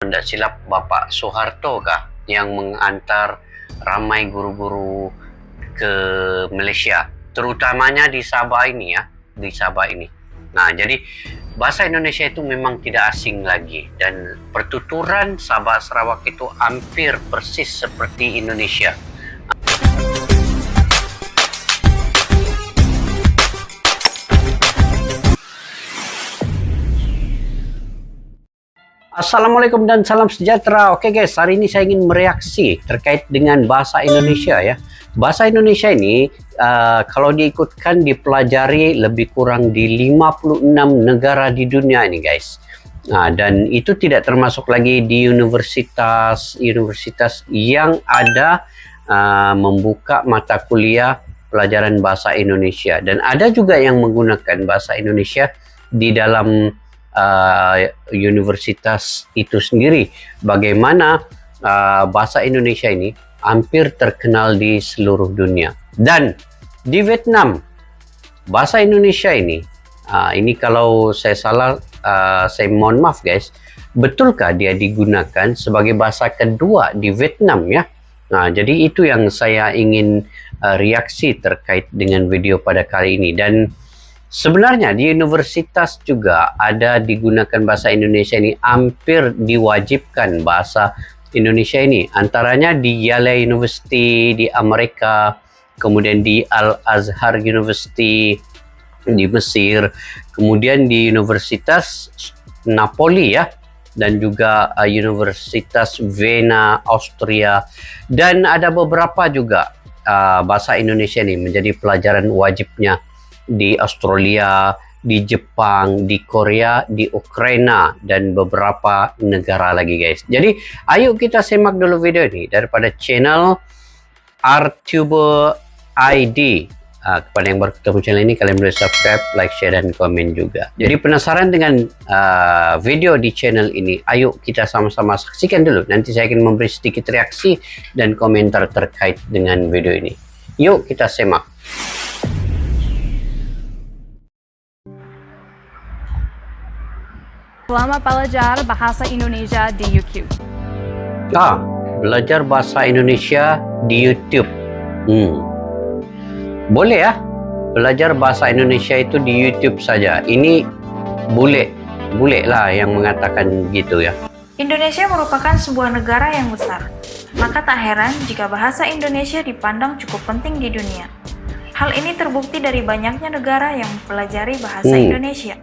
kalau tidak silap Bapak Soeharto kah yang mengantar ramai guru-guru ke Malaysia, terutamanya di Sabah ini ya, di Sabah ini. Nah, jadi bahasa Indonesia itu memang tidak asing lagi, dan pertuturan Sabah Sarawak itu hampir persis seperti Indonesia. Assalamualaikum dan salam sejahtera. Oke guys, hari ini saya ingin mereaksi terkait dengan bahasa Indonesia ya. Bahasa Indonesia ini kalau diikutkan dipelajari lebih kurang di 56 negara di dunia ini guys. Nah, dan itu tidak termasuk lagi di universitas yang ada membuka mata kuliah pelajaran bahasa Indonesia, dan ada juga yang menggunakan bahasa Indonesia di dalam universitas itu sendiri. Bagaimana bahasa Indonesia ini hampir terkenal di seluruh dunia. Dan di Vietnam bahasa Indonesia ini kalau saya salah, saya mohon maaf guys, betulkah dia digunakan sebagai bahasa kedua di Vietnam ya? Nah, jadi itu yang saya ingin reaksi terkait dengan video pada kali ini. Dan sebenarnya di universitas juga ada digunakan bahasa Indonesia ini, hampir diwajibkan bahasa Indonesia ini. Antaranya di Yale University di Amerika, kemudian di Al-Azhar University di Mesir, kemudian di Universitas Napoli ya, dan juga Universitas Vienna, Austria, dan ada beberapa juga bahasa Indonesia ini menjadi pelajaran wajibnya di Australia, di Jepang, di Korea, di Ukraina, dan beberapa negara lagi guys. Jadi ayo kita simak dulu video ini daripada channel RTuber ID. Kepada yang baru ketemu channel ini, kalian boleh subscribe, like, share, dan komen juga. Jadi penasaran dengan video di channel ini? Ayo kita sama-sama saksikan dulu. Nanti saya akan memberi sedikit reaksi dan komentar terkait dengan video ini. Yuk kita simak. Selamat belajar bahasa Indonesia di YouTube. Belajar bahasa Indonesia di YouTube. Boleh ya, belajar bahasa Indonesia itu di YouTube saja. Ini bule lah yang mengatakan gitu ya. Indonesia merupakan sebuah negara yang besar, maka tak heran jika bahasa Indonesia dipandang cukup penting di dunia. Hal ini terbukti dari banyaknya negara yang mempelajari bahasa Indonesia.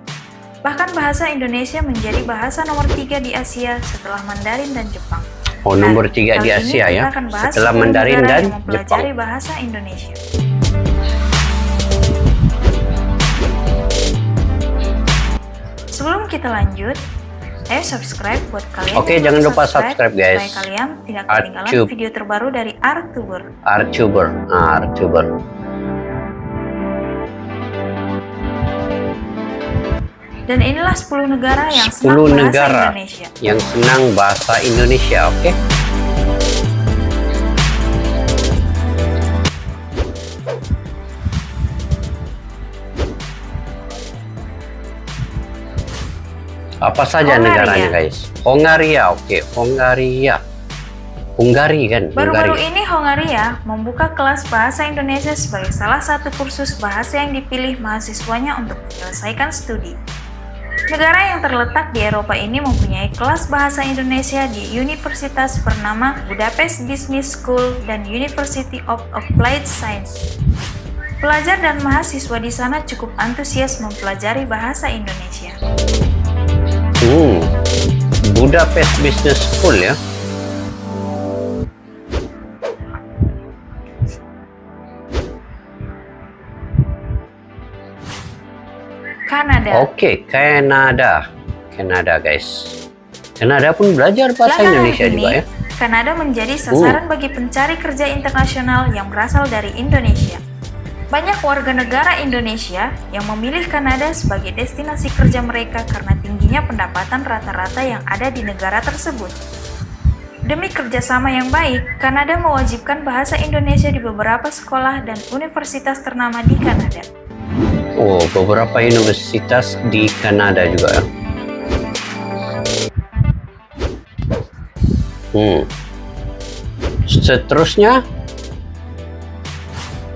Bahkan bahasa Indonesia menjadi bahasa nomor 3 di Asia setelah Mandarin dan Jepang. Nomor 3 di Asia ya, setelah Mandarin dan Jepang. Bahasa Indonesia. Sebelum kita lanjut, ayo subscribe buat kalian. Oke, jangan lupa subscribe guys. Supaya kalian tidak ketinggalan video terbaru dari RTuber. RTuber. Dan inilah 10 negara yang senang bahasa Indonesia. Oke. Apa saja negaranya guys? Hongaria, oke. Hungari kan? Baru-baru ini Hongaria membuka kelas bahasa Indonesia sebagai salah satu kursus bahasa yang dipilih mahasiswanya untuk menyelesaikan studi. Negara yang terletak di Eropa ini mempunyai kelas bahasa Indonesia di universitas bernama Budapest Business School dan University of Applied Science. Pelajar dan mahasiswa di sana cukup antusias mempelajari bahasa Indonesia. Budapest Business School ya. Kanada. Oke, Kanada guys. Kanada pun belajar bahasa Indonesia juga ya. Kanada menjadi sasaran bagi pencari kerja internasional yang berasal dari Indonesia. Banyak warga negara Indonesia yang memilih Kanada sebagai destinasi kerja mereka karena tingginya pendapatan rata-rata yang ada di negara tersebut. Demi kerjasama yang baik, Kanada mewajibkan bahasa Indonesia di beberapa sekolah dan universitas ternama di Kanada. Beberapa universitas di Kanada juga ya. Seterusnya,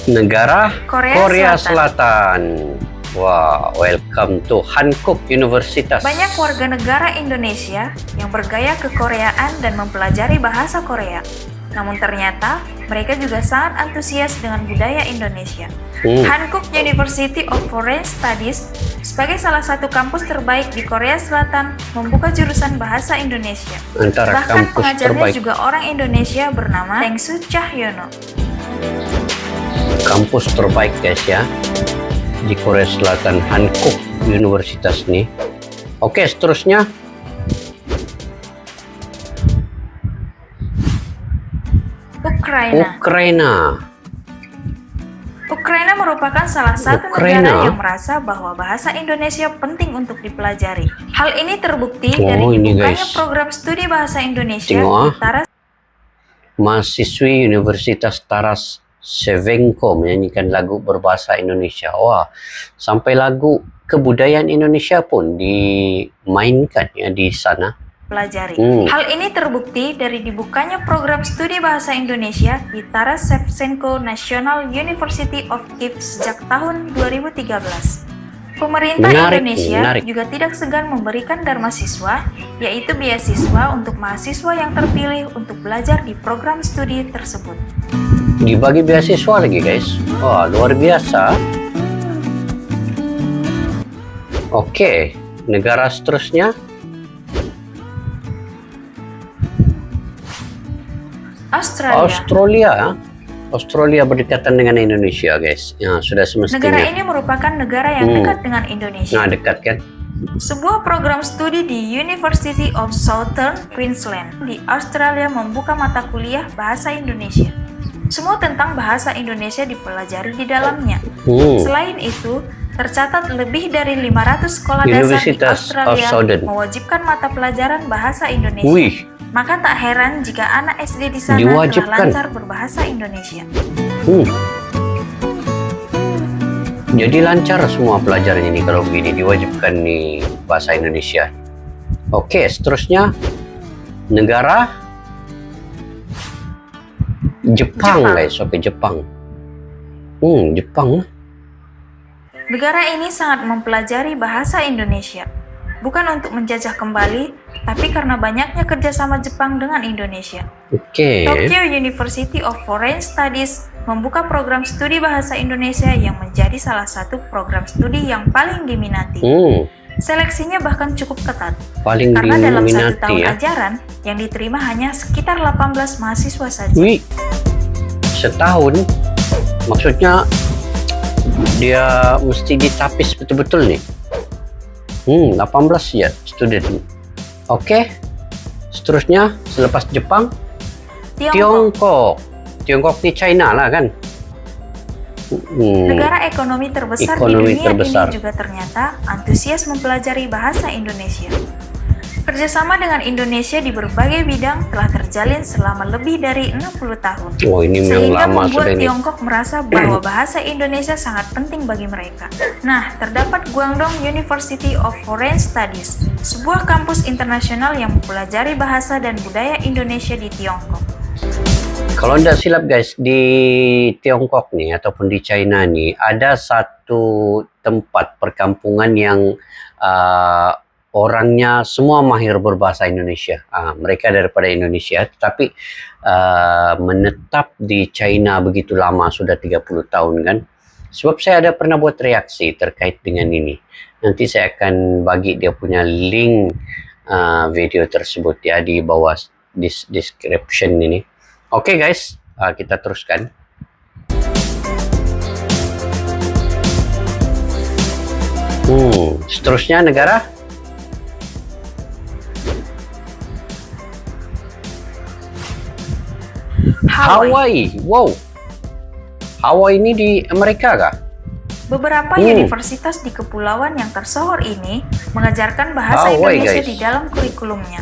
negara Korea Korea Selatan. Selatan. Wah, welcome to Hankook Universitas. Banyak warga negara Indonesia yang bergaya kekoreaan dan mempelajari bahasa Korea. Namun ternyata mereka juga sangat antusias dengan budaya Indonesia. Hankook University of Foreign Studies sebagai salah satu kampus terbaik di Korea Selatan membuka jurusan bahasa Indonesia. Antara Bahkan kampus pengajarnya terbaik. juga orang Indonesia bernama Tengsu Cahyono. Kampus terbaik guys ya di Korea Selatan, Hankook Universitas nih. Oke, seterusnya Ukraina. Ukraina merupakan salah satu negara yang merasa bahwa bahasa Indonesia penting untuk dipelajari. Hal ini terbukti dari dibukanya program studi bahasa Indonesia di Taras. Mahasiswi Universitas Taras Shevchenko menyanyikan lagu berbahasa Indonesia. Wah, sampai lagu kebudayaan Indonesia pun dimainkan ya di sana. Pelajari. Hal ini terbukti dari dibukanya program studi bahasa Indonesia di Taras Shevchenko National University of Kyiv sejak tahun 2013. Pemerintah Indonesia juga tidak segan memberikan dharma siswa, yaitu beasiswa untuk mahasiswa yang terpilih untuk belajar di program studi tersebut. Dibagi beasiswa lagi guys. Wah, luar biasa. Oke, negara seterusnya. Australia berdekatan dengan Indonesia guys. Ya, sudah semestinya. Negara ini merupakan negara yang dekat dengan Indonesia. Nah, dekat kan? Sebuah program studi di University of Southern Queensland di Australia membuka mata kuliah bahasa Indonesia. Semua tentang bahasa Indonesia dipelajari di dalamnya. Selain itu, tercatat lebih dari 500 sekolah dasar di Australia mewajibkan mata pelajaran bahasa Indonesia. Maka tak heran jika anak SD di sana telah lancar berbahasa Indonesia. Jadi lancar semua pelajarannya nih kalau begini diwajibkan nih bahasa Indonesia. Oke, seterusnya negara Jepang guys. Oke, Jepang. Jepang. Negara ini sangat mempelajari bahasa Indonesia. Bukan untuk menjajah kembali, tapi karena banyaknya kerjasama Jepang dengan Indonesia. Tokyo University of Foreign Studies membuka program studi bahasa Indonesia yang menjadi salah satu program studi yang paling diminati. Seleksinya bahkan cukup ketat, karena dalam 1 tahun ajaran yang diterima hanya sekitar 18 mahasiswa saja. Setahun? Maksudnya dia mesti ditapis betul-betul nih. 18 ya student. Oke, seterusnya selepas Jepang, Tiongkok di China lah kan. Negara ekonomi terbesar di dunia ini juga ternyata antusias mempelajari bahasa Indonesia. Kerjasama dengan Indonesia di berbagai bidang telah terjalin selama lebih dari 60 tahun. Sehingga membuat Tiongkok merasa bahwa bahasa Indonesia sangat penting bagi mereka. Nah, terdapat Guangdong University of Foreign Studies, sebuah kampus internasional yang mempelajari bahasa dan budaya Indonesia di Tiongkok. Kalau tidak silap guys, di Tiongkok nih ataupun di China nih ada satu tempat perkampungan yang orangnya semua mahir berbahasa Indonesia. Mereka daripada Indonesia, tetapi menetap di China begitu lama, sudah 30 tahun kan. Sebab saya ada pernah buat reaksi terkait dengan ini. Nanti saya akan bagi dia punya link video tersebut ya di bawah description ini. Oke guys, kita teruskan. Seterusnya negara Hawaii. Wow. Hawaii ini di Amerika kah? Beberapa universitas di kepulauan yang tersohor ini mengajarkan bahasa Indonesia di dalam kurikulumnya.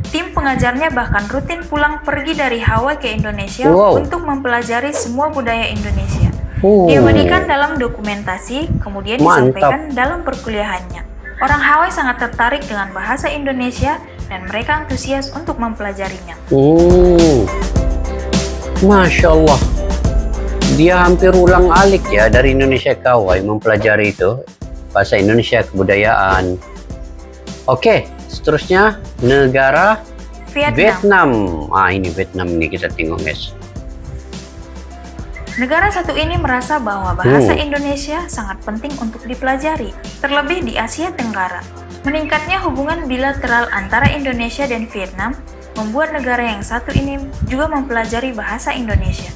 Tim pengajarnya bahkan rutin pulang pergi dari Hawaii ke Indonesia untuk mempelajari semua budaya Indonesia. Diabadikan dalam dokumentasi, kemudian disampaikan dalam perkuliahannya. Orang Hawaii sangat tertarik dengan bahasa Indonesia dan mereka antusias untuk mempelajarinya. Masya Allah. Dia hampir ulang alik ya dari Indonesia ke Hawaii mempelajari itu. Bahasa Indonesia, kebudayaan. Oke, seterusnya negara Vietnam. Ini Vietnam ini kita tengok guys. Negara satu ini merasa bahwa bahasa Indonesia sangat penting untuk dipelajari, terlebih di Asia Tenggara. Meningkatnya hubungan bilateral antara Indonesia dan Vietnam membuat negara yang satu ini juga mempelajari bahasa Indonesia.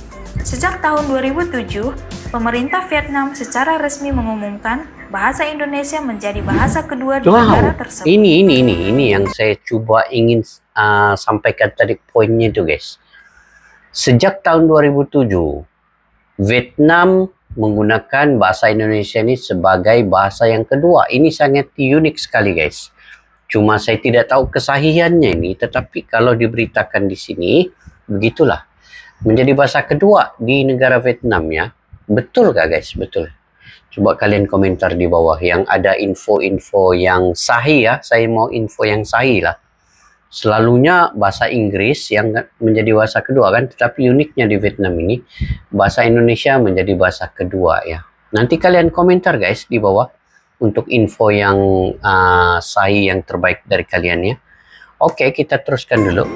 Sejak tahun 2007, pemerintah Vietnam secara resmi mengumumkan bahasa Indonesia menjadi bahasa kedua di negara tersebut. Ini yang saya coba ingin sampaikan tadi poinnya itu guys. Sejak tahun 2007, Vietnam menggunakan bahasa Indonesia ini sebagai bahasa yang kedua. Ini sangat unik sekali guys. Cuma saya tidak tahu kesahihannya ini, tetapi kalau diberitakan di sini, begitulah. Menjadi bahasa kedua di negara Vietnam ya. Betul gak guys? Betul. Coba kalian komentar di bawah yang ada info-info yang sahih ya. Saya mau info yang sahih lah. Selalunya bahasa Inggris yang menjadi bahasa kedua kan, tetapi uniknya di Vietnam ini bahasa Indonesia menjadi bahasa kedua ya. Nanti kalian komentar guys di bawah untuk info yang sahih yang terbaik dari kalian ya. Oke, kita teruskan dulu.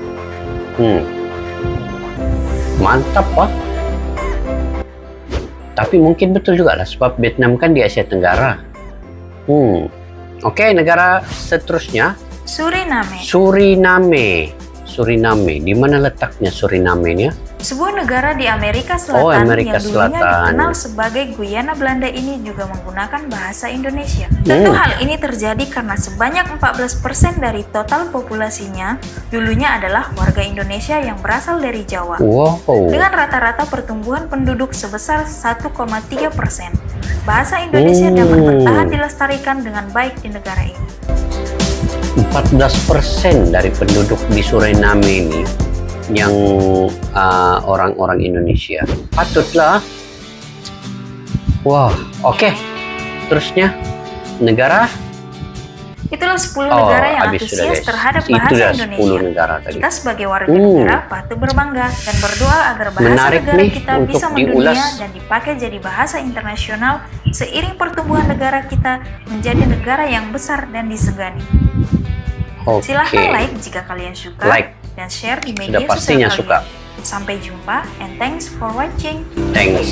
Mantap Pak. Tapi mungkin betul juga lah sebab Vietnam kan di Asia Tenggara. Oke, negara seterusnya Suriname. Di mana letaknya Suriname ini ya? Sebuah negara di Amerika Selatan Amerika yang dulunya Selatan. dikenal sebagai Guyana Belanda ini juga menggunakan bahasa Indonesia. Tentu hal ini terjadi karena sebanyak 14% dari total populasinya dulunya adalah warga Indonesia yang berasal dari Jawa. Dengan rata-rata pertumbuhan penduduk sebesar 1,3%, bahasa Indonesia dapat bertahan dilestarikan dengan baik di negara ini. 14% dari penduduk di Suriname ini yang orang-orang Indonesia. Patutlah. Wah, oke. Terusnya negara. Itulah 10 negara yang antusias terhadap bahasa Indonesia. Kita sebagai warga negara patut berbangga dan berdoa agar bahasa negara kita bisa mendunia dan dipakai jadi bahasa internasional seiring pertumbuhan negara kita menjadi negara yang besar dan disegani. Silahkan like jika kalian suka dan share di media sosial kalian. Sampai jumpa and thanks for watching. Thanks.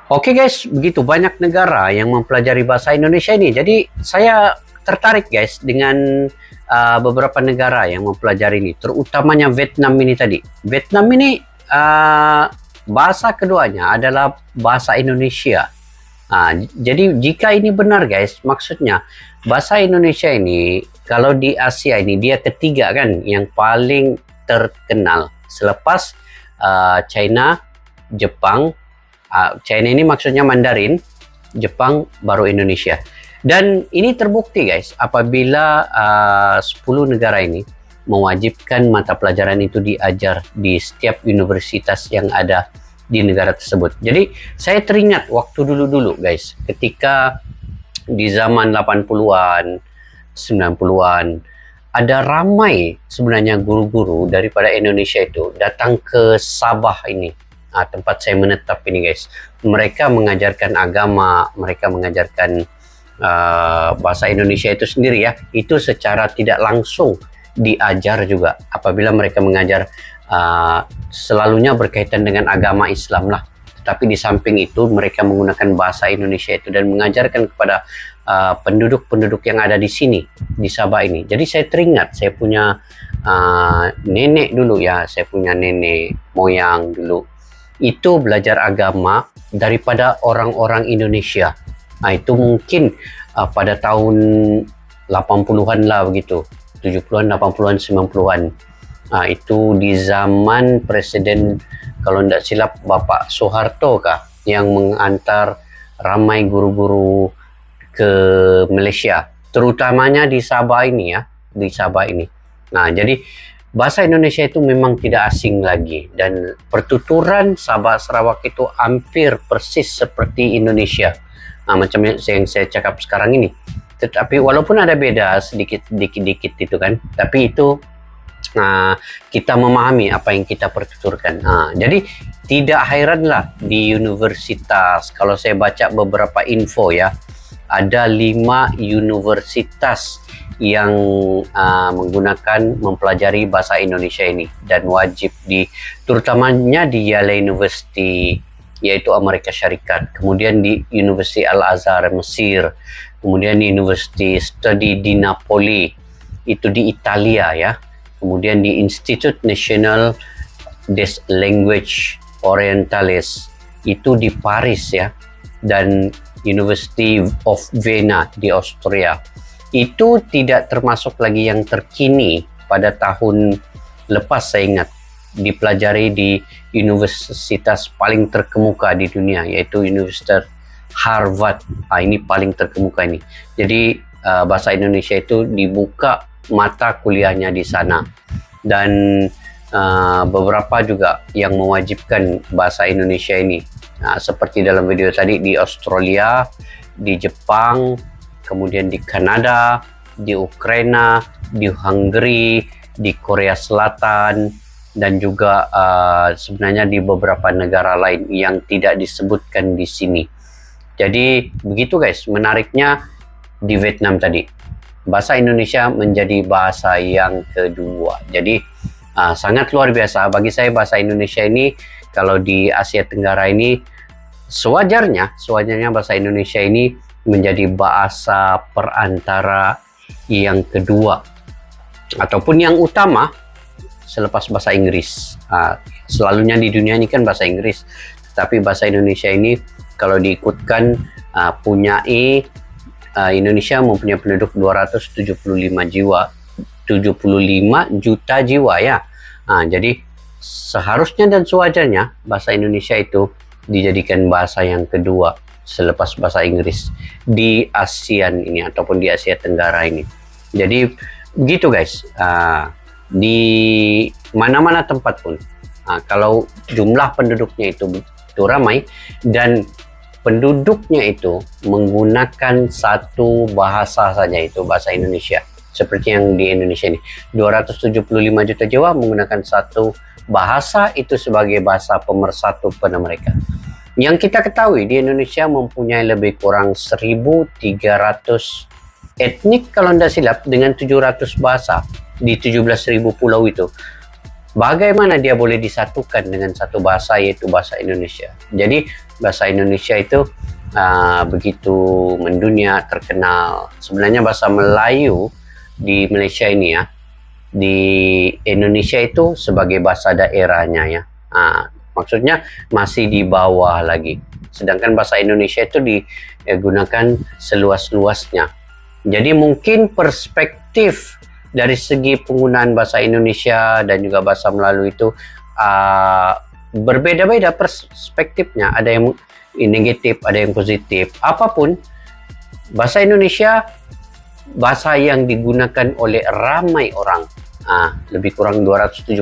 Oke guys, begitu banyak negara yang mempelajari bahasa Indonesia ini. Jadi saya tertarik guys dengan beberapa negara yang mempelajari ini, terutamanya Vietnam ini tadi. Vietnam ini bahasa keduanya adalah bahasa Indonesia. Jadi jika ini benar guys, maksudnya bahasa Indonesia ini kalau di Asia ini dia ketiga kan yang paling terkenal selepas China, Jepang. China ini maksudnya Mandarin, Jepang baru Indonesia. Dan ini terbukti guys apabila 10 negara ini mewajibkan mata pelajaran itu diajar di setiap universitas yang ada di negara tersebut. Jadi saya teringat waktu dulu-dulu guys, ketika di zaman 80-an, 90-an, ada ramai sebenarnya guru-guru daripada Indonesia itu datang ke Sabah ini, tempat saya menetap ini guys. Mereka mengajarkan agama, mereka mengajarkan bahasa Indonesia itu sendiri ya. Itu secara tidak langsung diajar juga apabila mereka mengajar selalunya berkaitan dengan agama Islam lah. Tetapi di samping itu mereka menggunakan bahasa Indonesia itu dan mengajarkan kepada penduduk-penduduk yang ada di sini, di Sabah ini. Jadi saya teringat, saya punya nenek dulu ya, saya punya nenek moyang dulu. Itu belajar agama daripada orang-orang Indonesia. Itu mungkin pada tahun 80-an lah begitu. 70-an, 80-an, 90-an. Itu di zaman Presiden, kalau tidak silap, Bapak Soeharto kah, yang mengantar ramai guru-guru ke Malaysia. Terutamanya di Sabah ini ya, di Sabah ini. Jadi bahasa Indonesia itu memang tidak asing lagi. Dan pertuturan Sabah Sarawak itu hampir persis seperti Indonesia. Macam yang saya cakap sekarang ini. tetapi walaupun ada beda sedikit-dikit itu kan, tapi itu kita memahami apa yang kita pertuturkan. Jadi tidak heranlah di universitas, kalau saya baca beberapa info ya, ada 5 universitas yang mempelajari bahasa Indonesia ini dan wajib terutamanya di Yale University yaitu Amerika Syarikat, kemudian di University Al-Azhar Mesir, kemudian di University Studi di Napoli itu di Italia ya, kemudian di Institute National des Languages Orientales itu di Paris ya, dan University of Vienna di Austria. Itu tidak termasuk lagi yang terkini pada tahun lepas, saya ingat dipelajari di universitas paling terkemuka di dunia yaitu Universitas Harvard. Ini paling terkemuka ini. Jadi bahasa Indonesia itu dibuka mata kuliahnya di sana, dan beberapa juga yang mewajibkan bahasa Indonesia ini. Seperti dalam video tadi di Australia, di Jepang, kemudian di Kanada, di Ukraina, di Hungary, di Korea Selatan, dan juga sebenarnya di beberapa negara lain yang tidak disebutkan di sini. Jadi begitu guys, menariknya di Vietnam tadi, bahasa Indonesia menjadi bahasa yang kedua. Jadi sangat luar biasa bagi saya bahasa Indonesia ini. Kalau di Asia Tenggara ini sewajarnya bahasa Indonesia ini menjadi bahasa perantara yang kedua ataupun yang utama selepas bahasa Inggris. Selalunya di dunia ini kan bahasa Inggris, tapi bahasa Indonesia ini kalau diikutkan Indonesia mempunyai penduduk 275 juta jiwa ya. Jadi seharusnya dan sewajarnya bahasa Indonesia itu dijadikan bahasa yang kedua selepas bahasa Inggris di ASEAN ini ataupun di Asia Tenggara ini. Jadi begitu guys, di mana-mana tempat pun kalau jumlah penduduknya itu ramai dan penduduknya itu menggunakan satu bahasa saja, itu bahasa Indonesia, seperti yang di Indonesia ini 275 juta jiwa menggunakan satu bahasa itu sebagai bahasa pemersatu pada mereka. Yang kita ketahui di Indonesia mempunyai lebih kurang 1.300 etnik kalau tidak silap, dengan 700 bahasa di 17.000 pulau itu. Bagaimana dia boleh disatukan dengan satu bahasa, yaitu bahasa Indonesia? Jadi bahasa Indonesia itu begitu mendunia, terkenal. Sebenarnya bahasa Melayu di Malaysia ini ya, di Indonesia itu sebagai bahasa daerahnya ya. Maksudnya masih di bawah lagi. Sedangkan bahasa Indonesia itu digunakan seluas-luasnya. Jadi mungkin perspektif dari segi penggunaan bahasa Indonesia dan juga bahasa Melayu itu berbeda-beda perspektifnya. Ada yang negatif, ada yang positif. Apapun, bahasa Indonesia bahasa yang digunakan oleh ramai orang, lebih kurang 275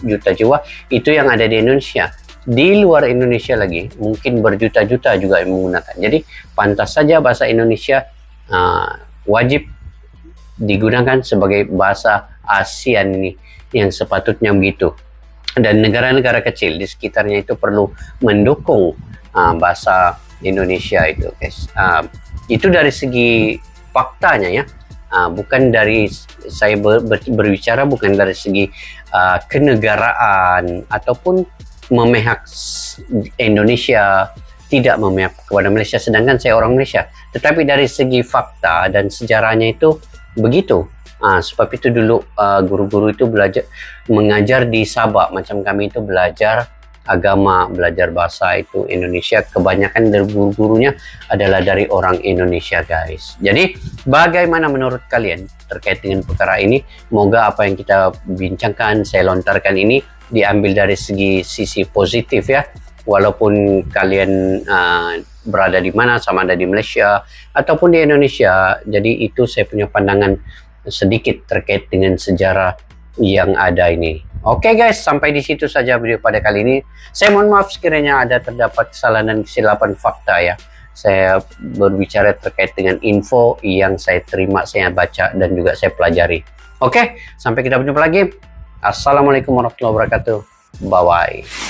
juta jiwa itu yang ada di Indonesia. Di luar Indonesia lagi mungkin berjuta-juta juga yang menggunakan. Jadi pantas saja bahasa Indonesia wajib digunakan sebagai bahasa ASEAN ini, yang sepatutnya begitu. Dan negara-negara kecil di sekitarnya itu perlu mendukung bahasa Indonesia itu guys. Itu dari segi faktanya ya, bukan dari saya berbicara bukan dari segi kenegaraan ataupun memihak Indonesia, tidak memihak kepada Malaysia sedangkan saya orang Malaysia, tetapi dari segi fakta dan sejarahnya itu begitu. Sebab itu dulu guru-guru itu mengajar di Sabah, macam kami itu belajar agama, belajar bahasa itu Indonesia, kebanyakan dari guru-gurunya adalah dari orang Indonesia guys. Jadi bagaimana menurut kalian terkait dengan perkara ini? Moga apa yang kita bincangkan, saya lontarkan ini diambil dari sisi positif ya, walaupun kalian berada di mana, sama ada di Malaysia ataupun di Indonesia. Jadi itu saya punya pandangan sedikit terkait dengan sejarah yang ada ini. Oke guys, sampai di situ saja video pada kali ini. Saya mohon maaf sekiranya ada terdapat kesalahan dan kesilapan fakta ya. saya berbicara terkait dengan info yang saya terima, saya baca, dan juga saya pelajari. Oke, sampai kita berjumpa lagi. Assalamualaikum warahmatullahi wabarakatuh. Bye-bye.